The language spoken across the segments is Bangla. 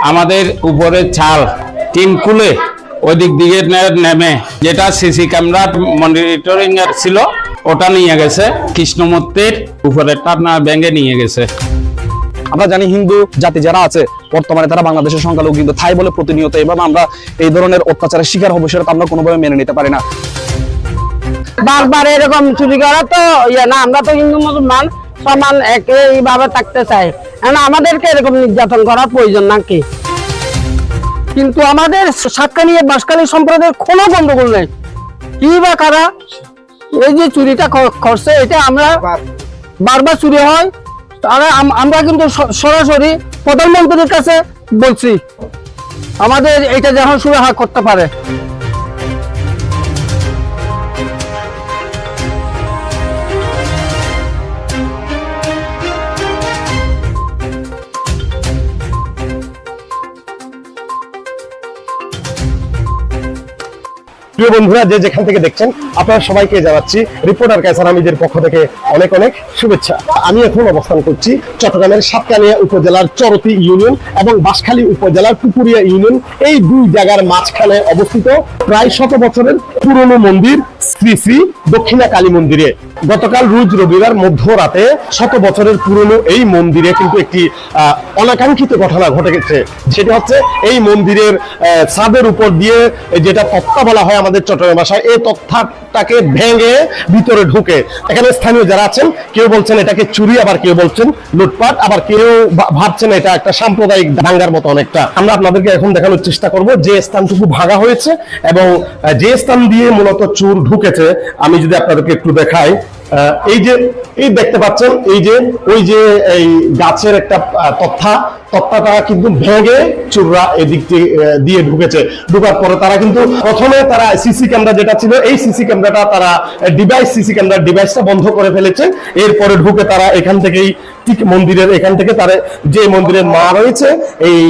আমাদের উপরে ছাল টিন খুলে ওই দিক দিকে নেমে যেটা সিসি ক্যামেরা মনিটরিং এর ছিল ওটা নিয়ে গেছে, কৃষ্ণমূর্তির উপরেরটা না ভেঙে নিয়ে গেছে। আমরা জানি হিন্দু জাতি যারা আছে বর্তমানে তারা বাংলাদেশের সংখ্যালঘু, কিন্তু তাই বলে প্রতিনিয়ত এভাবে আমরা এই ধরনের অত্যাচারের শিকার হবো সেটা আমরা কোনোভাবে মেনে নিতে পারি না। বারবার এরকম চুরি করা তো না, আমরা তো হিন্দু মুসলমান সমান একইভাবে থাকতে চাই, আমাদেরকে এরকম নির্যাতন করার প্রয়োজন নাকি? কিন্তু আমাদের সাতকানিয়া বাঁশখালী সম্প্রদায়ের কোনো গন্ডগোল নেই, কি বা কারা এই যে চুরিটা করছে এটা আমরা বারবার চুরি হয়, আমরা কিন্তু সরাসরি প্রধানমন্ত্রীর কাছে বলছি আমাদের এটা যেন সুরাহা করতে পারে। প্রিয় বন্ধুরা, যে যেখান থেকে দেখছেন আপনারা সবাইকে জানাচ্ছি রিপোর্টার কায়সার হামিদের পক্ষ থেকে অনেক অনেক শুভেচ্ছা। আমি এখন অবস্থান করছি চট্টগ্রামের সাতকানিয়া উপজেলার চরতি ইউনিয়ন এবং বাঁশখালী উপজেলার পুকুরিয়া ইউনিয়ন, এই দুই জায়গার মাঝখানে অবস্থিত প্রায় 100 বছরের পুরনো মন্দির শ্রী শ্রী দক্ষিণা কালী মন্দিরে। গতকাল রোজ রবিবার মধ্যরাতে 100 বছরের পুরনো এই মন্দিরে কিন্তু একটি অনাকাঙ্ক্ষিত ঘটনা ঘটে গেছে। সেটা হচ্ছে এই মন্দিরের ছাদের উপর দিয়ে যেটা তক্তা বলা হয় আমাদের চট্টগ্রাম ভাষায়, এই তক্তাটাকে ভেঙে ভিতরে ঢুকে এখানে স্থানীয় যারা আছেন কেউ বলছেন এটাকে চুরি, আবার কেউ বলছেন লুটপাট, আবার কেউ ভাবছেন এটা একটা সাম্প্রদায়িক দাঙ্গার মতো অনেকটা। আমরা আপনাদেরকে এখন দেখানোর চেষ্টা করব যে স্থানটুকু ভাঙা হয়েছে এবং যে স্থান দিয়ে মূলত চোর ঢুকেছে। আমি যদি আপনাদেরকে একটু দেখাই, এই দেখতে পাচ্ছেন এই যে ওই যে এই গাছের একটা তক্তাটা কিন্তু ভেঙে চোররা এদিক দিয়ে ঢুকেছে। ঢুকার পরে তারা কিন্তু প্রথমে তারা সিসি ক্যামেরা যেটা ছিল এই সিসি ক্যামেরাটা তারা সিসি ক্যামেরার ডিভাইসটা বন্ধ করে ফেলেছে। এরপরে ঢুকে তারা এখান থেকেই ঠিক মন্দিরের এখান থেকে তারা যে মন্দিরের মা রয়েছে এই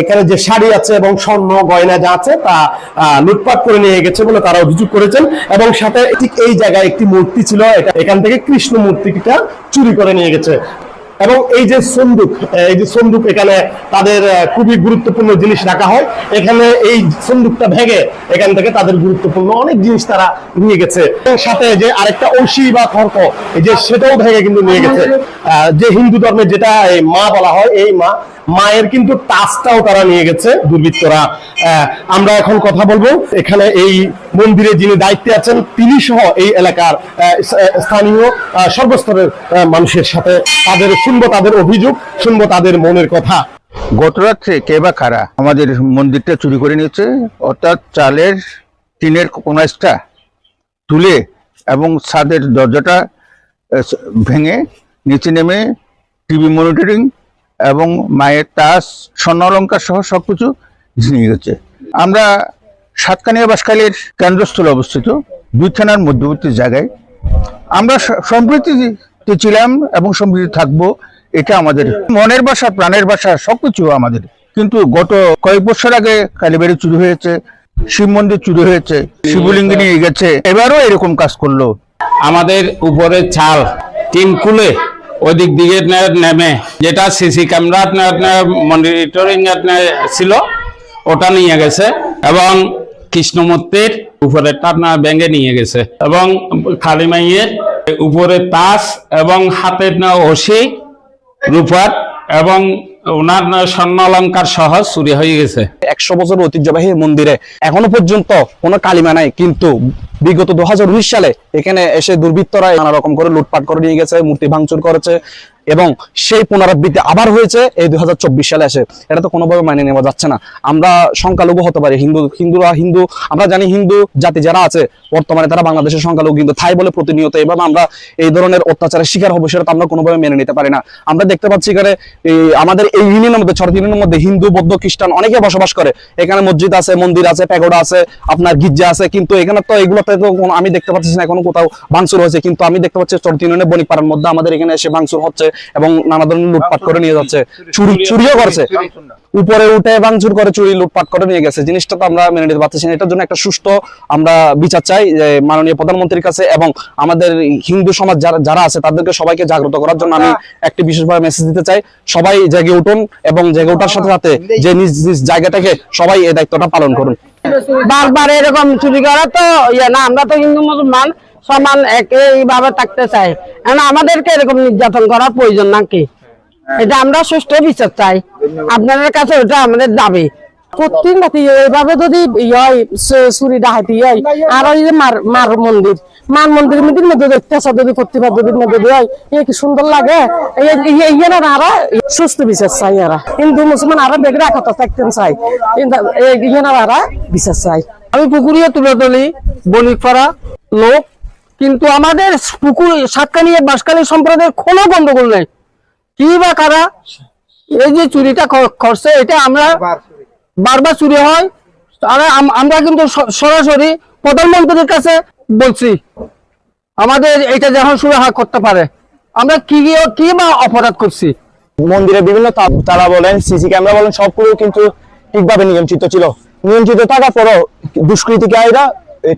এখানে যে শাড়ি আছে এবং স্বর্ণ গয়না যা আছে তা লুটপাট করে নিয়ে গেছে বলে তারা অভিযোগ করেছেন। এবং সাথে ঠিক এই জায়গায় একটি মূর্তি ছিল, এখান থেকে কৃষ্ণ মূর্তিটা চুরি করে নিয়ে গেছে। এবং এই যে সন্দুক এখানে তাদের খুবই গুরুত্বপূর্ণ জিনিস রাখা হয়, এখানে এই সন্দুকটা ভেঙে এখান থেকে তাদের গুরুত্বপূর্ণ অনেক জিনিস তারা নিয়ে গেছে। সাথে যে আরেকটা ঐশী বা খড়ক এই যে সেটাও ভেঙে কিন্তু নিয়ে গেছে। যে হিন্দু ধর্মের যেটা এই মা বলা হয়, এই মায়ের কিন্তু টাচটাও তারা নিয়ে গেছে দুর্বৃত্তরা। আমরা এখন কথা বলবো এখানে এই মন্দিরে যিনি দায়িত্বে আছেন তিনি সহ এই এলাকার স্থানীয় সর্বস্তরের মানুষের সাথে শুনবো তাদের অভিযোগ, শুনবো তাদের মনের কথা। গত রাত্রে কে বা কারা আমাদের মন্দিরটা চুরি করে নিয়েছে, অর্থাৎ চালের টিনের কোনাসটা তুলে এবং ছাদের দরজাটা ভেঙে নিচে নেমে টিভি মনিটরিং এবং মায়ের তাস স্বর্ণ অলঙ্কার সহ সবকিছু নিয়ে গেছে। আমরা সাতকানিয়া বাঁশখালীর কেন্দ্রস্থলে অবস্থিত 2 থানার মধ্যবর্তী জায়গায় আমরা সম্প্রীতিতে ছিলাম এবং সম্প্রীতি থাকবো, এটা আমাদের মনের বাসা, প্রাণের বাসা, সবকিছু আমাদের। কিন্তু গত কয়েক বছর আগে কালীবাড়ি চুরি হয়েছে, শিব মন্দির চুরি হয়েছে, শিবলিঙ্গ নিয়ে গেছে, এবারও এরকম কাজ করলো। আমাদের উপরে ছাল টিন খুলে ওই দিক দিকে নেমে যেটা সিসি ক্যামেরা মনিটরিং ছিল ওটা নিয়ে গেছে এবং কৃষ্ণমূর্তির উপরেরটা না ভেঙে নিয়ে গেছে এবং কালী মাইয়ের উপরে তাস এবং হাতের ওসি রূপার এবং ওনার স্বর্ণ অলঙ্কার সহ চুরি হয়ে গেছে। 100 বছর ঐতিহ্যবাহী মন্দিরে এখনো পর্যন্ত কোনো কালিমা নাই, কিন্তু বিগত 2019 সালে এখানে এসে দুর্বৃত্তরা নানা রকম করে লুটপাট করে নিয়ে গেছে, মূর্তি ভাঙচুর করেছে এবং সেই পুনরাবৃত্তি আবার হয়েছে এই 2024 সালে এসে। এটা তো কোনোভাবে মানিয়ে নেওয়া যাচ্ছে না। আমরা সংখ্যালঘু হতে পারি, হিন্দু আমরা জানি হিন্দু জাতি যারা আছে বর্তমানে তারা বাংলাদেশের সংখ্যালঘু, কিন্তু তাই বলে প্রতিনিয়ত এভাবে আমরা এই ধরনের অত্যাচারের শিকার হবো সেটা আমরা কোনোভাবে মেনে নিতে পারি না। আমরা দেখতে পাচ্ছি এখানে আমাদের এই ইউনিয়নের মধ্যে, চরতি ইউনিয়নের মধ্যে হিন্দু, বৌদ্ধ, খ্রিস্টান অনেকে বসবাস করে। এখানে মসজিদ আছে, মন্দির আছে, প্যাগোডা আছে, আপনার গির্জা আছে, কিন্তু এখানে তো এগুলোতে তো আমি দেখতে পাচ্ছি না এখনো কোথাও ভাঙচুর হয়েছে। কিন্তু আমি দেখতে পাচ্ছি চরতি ইউনিয়নের বণিকপাড়ার মধ্যে আমাদের এখানে এসে ভাঙচুর হচ্ছে, এবং নানা ধরনের লুটপাট করে নিয়ে যাচ্ছে, চুরিও করছে, উপরে উঠে ভাঙচুর করে চুরি লুটপাট করে নিয়ে গেছে। জিনিসটা তো আমরা মেনে নিতে পারতেছি না। এটার জন্য একটা সুষ্ঠু আমরা বিচার চাই যে মাননীয় প্রধানমন্ত্রীর কাছে, এবং আমাদের হিন্দু সমাজ যারা আছে তাদেরকে সবাইকে জাগ্রত করার জন্য আমি একটি বিশেষভাবে মেসেজ দিতে চাই, সবাই জেগে উঠুন এবং জেগে ওঠার সাথে সাথে যে নিজ নিজ জায়গাটাকে সবাই এই দায়িত্বটা পালন করুন। বারবার এরকম চুরি করা তো না, আমরা তো হিন্দু মুসলমান সমান এইভাবে থাকতে চাই। আমাদেরকে এরকম নির্যাতন করার প্রয়োজন নাকি? এটা আমরা সুষ্ঠু বিচার চাই, আপনাদের কাছে ওটা আমাদের দাবি। প্রত্যেক রাতে এইভাবে যদি চুরি ডাকাতি হয়, আর ওই যে মার মন্দিরের মধ্যে দেখতেছে যদি প্রতিবাদের মধ্যে হয়, কি সুন্দর লাগে। আর সুস্থ বিচার চাই, এরা হিন্দু মুসলমান আরো বেগ রাখা থাকতেন চাই, আর বিচার চাই। আমি পুকুরিয়া তুলে তুলি বণিকপাড়া লোক, কিন্তু আমাদের পুকুর সাতকানিয়া বাঁশখালী সম্প্রদায়ের কোনো গন্ডগোল নেই। কি বা কারা এই যে চুরিটা করছে, এটা আমরা বারবার চুরি হয়, আর আমরা কিন্তু সরাসরি প্রধানমন্ত্রীর কাছে বলছি আমাদের এটা যখন শুরু করতে পারে, আমরা কি বা অপরাধ করছি। মন্দিরে বিভিন্ন তালা বলেন, সিসি ক্যামেরা বলেন, সবগুলো কিন্তু ঠিকভাবে নিয়ন্ত্রিত ছিল। নিয়ন্ত্রিত থাকার পরও দুষ্কৃতিকারীরা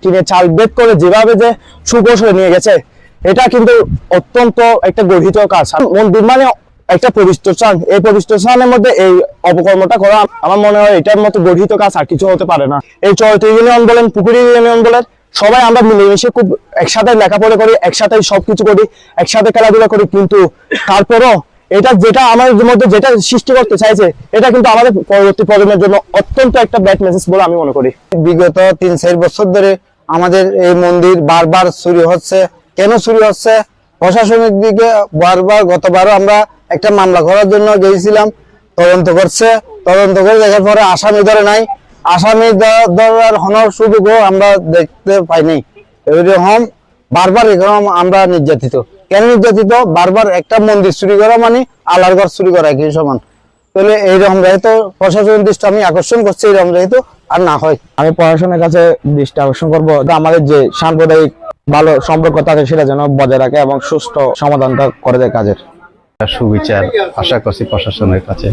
টিনের চাল বেদ করে যেভাবে যে সুকৌশলে নিয়ে গেছে, এটা কিন্তু অত্যন্ত একটা গর্হিত কাজ। মন্দির মানে একটা পবিত্র স্থান, এই পবিত্র স্থানের মধ্যে এই অপকর্মটা করা আমার মনে হয় এটার মতো গর্হিত কাজ আর কিছু হতে পারে না। এই চরিত্র ইউনিয়ন বলেন, পুকুরি ইউনিয়ন বলেন, সবাই আমরা মিলেমিশে খুব একসাথে লেখাপড়া করি, একসাথে সবকিছু করি, একসাথে খেলাধুলা করি, কিন্তু তারপরও এটা যেটা আমাদের মধ্যে যেটা সৃষ্টি করতে চাইছে, এটা কিন্তু আমাদের পরবর্তী প্রজন্মের জন্য অত্যন্ত একটা ব্যাড মেসেজ বলে আমি মনে করি। বিগত 3-4 বছর ধরে আমাদের এই মন্দির বারবার চুরি হচ্ছে। কেন চুরি হচ্ছে? প্রশাসনিক দিকে বারবার, গতবারও আমরা একটা মামলা করার জন্য গিয়েছিলাম, তদন্ত করে দেখার পরে আসামি ধরে নাই, আসামি ধরার হনার সুযোগও আমরা দেখতে পাইনি। এরকম বারবার এরকম আমরা নির্যাতিত। কেন নির্যাতিত? বারবার একটা মন্দির চুরি করা মানে আল্লাহর ঘর চুরি করা একই সমান। তাহলে এইরকম যেহেতু প্রশাসনের দৃষ্টি আমি আকর্ষণ করছি, এইরকম যেহেতু আর না হয়, আমি প্রশাসনের কাছে দৃষ্টি আকর্ষণ করবো আমাদের যে সাম্প্রদায়িক ভালো সম্পর্ক থাকে সেটা যেন বজায় রাখে এবং সুষ্ঠু সমাধানটা করে দেয় কাজের। সুবিচার আশা করছি প্রশাসনের কাছে।